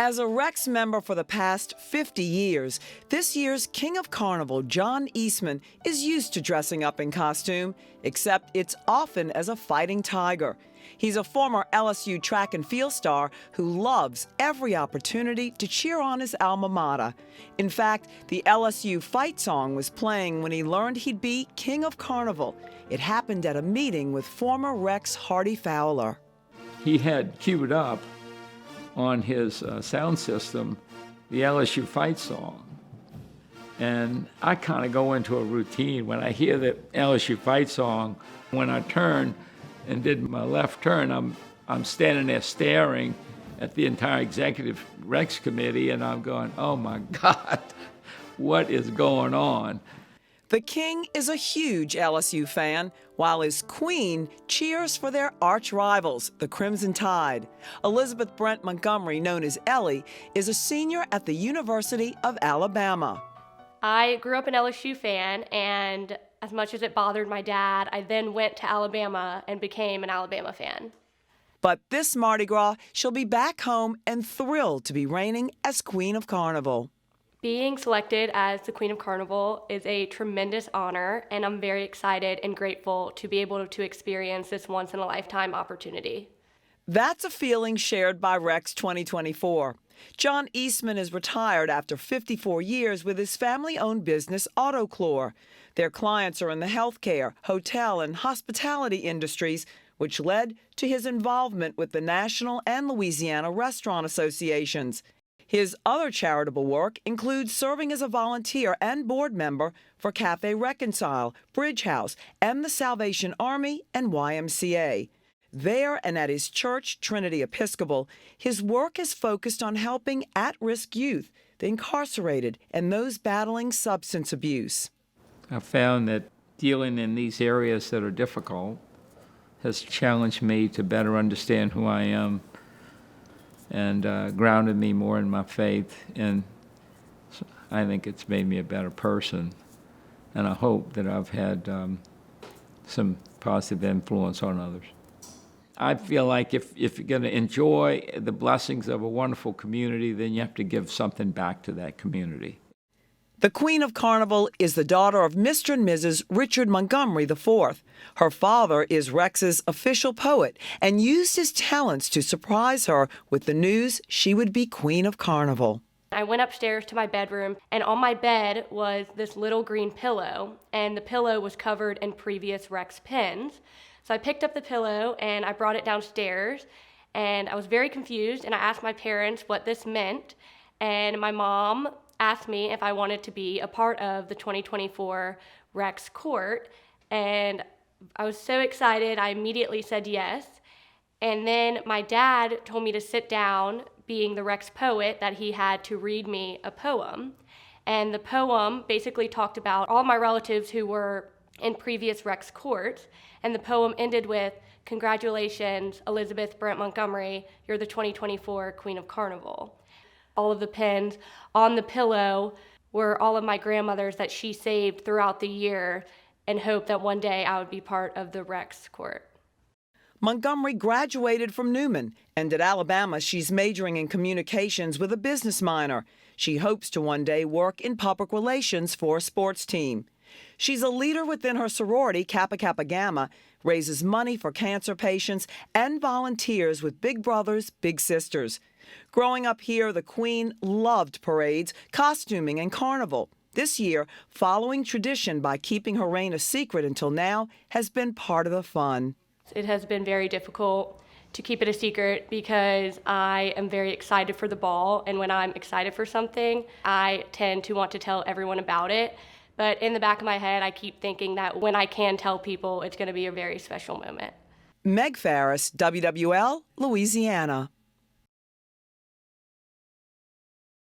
As a Rex member for the past 50 years, this year's King of Carnival, John Eastman, is used to dressing up in costume, except it's often as a fighting tiger. He's a former LSU track and field star who loves every opportunity to cheer on his alma mater. In fact, the LSU fight song was playing when he learned he'd be King of Carnival. It happened at a meeting with former Rex Hardy Fowler. He had queued up on his sound system the LSU fight song. And I kind of go into a routine when I hear the LSU fight song. When I turn and did my left turn, I'm standing there staring at the entire executive Rex committee, and I'm going, oh my God, what is going on? The King is a huge LSU fan, while his queen cheers for their arch rivals, the Crimson Tide. Elizabeth Brent Montgomery, known as Ellie, is a senior at the University of Alabama. I grew up an LSU fan, and as much as it bothered my dad, I then went to Alabama and became an Alabama fan. But this Mardi Gras, she'll be back home and thrilled to be reigning as Queen of Carnival. Being selected as the Queen of Carnival is a tremendous honor, and I'm very excited and grateful to be able to experience this once-in-a-lifetime opportunity. That's a feeling shared by Rex 2024. John Eastman is retired after 54 years with his family-owned business, Autoclore. Their clients are in the healthcare, hotel, and hospitality industries, which led to his involvement with the National and Louisiana Restaurant Associations. His other charitable work includes serving as a volunteer and board member for Cafe Reconcile, Bridge House, and the Salvation Army and YMCA. There and at his church, Trinity Episcopal, his work is focused on helping at-risk youth, the incarcerated, and those battling substance abuse. I found that dealing in these areas that are difficult has challenged me to better understand who I am and grounded me more in my faith, and I think it's made me a better person. And I hope that I've had some positive influence on others. I feel like if you're going to enjoy the blessings of a wonderful community, then you have to give something back to that community. The Queen of Carnival is the daughter of Mr. and Mrs. Richard Montgomery IV. Her father is Rex's official poet and used his talents to surprise her with the news she would be Queen of Carnival. I went upstairs to my bedroom, and on my bed was this little green pillow, and the pillow was covered in previous Rex pins. So I picked up the pillow and I brought it downstairs, and I was very confused, and I asked my parents what this meant, and my mom asked me if I wanted to be a part of the 2024 Rex Court, and I was so excited I immediately said yes. And then my dad told me to sit down, being the Rex poet, that he had to read me a poem. And the poem basically talked about all my relatives who were in previous Rex courts, and the poem ended with, "Congratulations, Elizabeth Brent Montgomery, you're the 2024 Queen of Carnival." All of the pins on the pillow were all of my grandmothers that she saved throughout the year and hoped that one day I would be part of the Rex court. Montgomery graduated from Newman, and at Alabama she's majoring in communications with a business minor. She hopes to one day work in public relations for a sports team. She's a leader within her sorority, Kappa Kappa Gamma, raises money for cancer patients, and volunteers with Big Brothers Big Sisters. Growing up here, the Queen loved parades, costuming, and carnival. This year, following tradition by keeping her reign a secret until now, has been part of the fun. It has been very difficult to keep it a secret because I am very excited for the ball, and when I'm excited for something, I tend to want to tell everyone about it. But in the back of my head, I keep thinking that when I can tell people, it's going to be a very special moment. Meg Farris, WWL, Louisiana.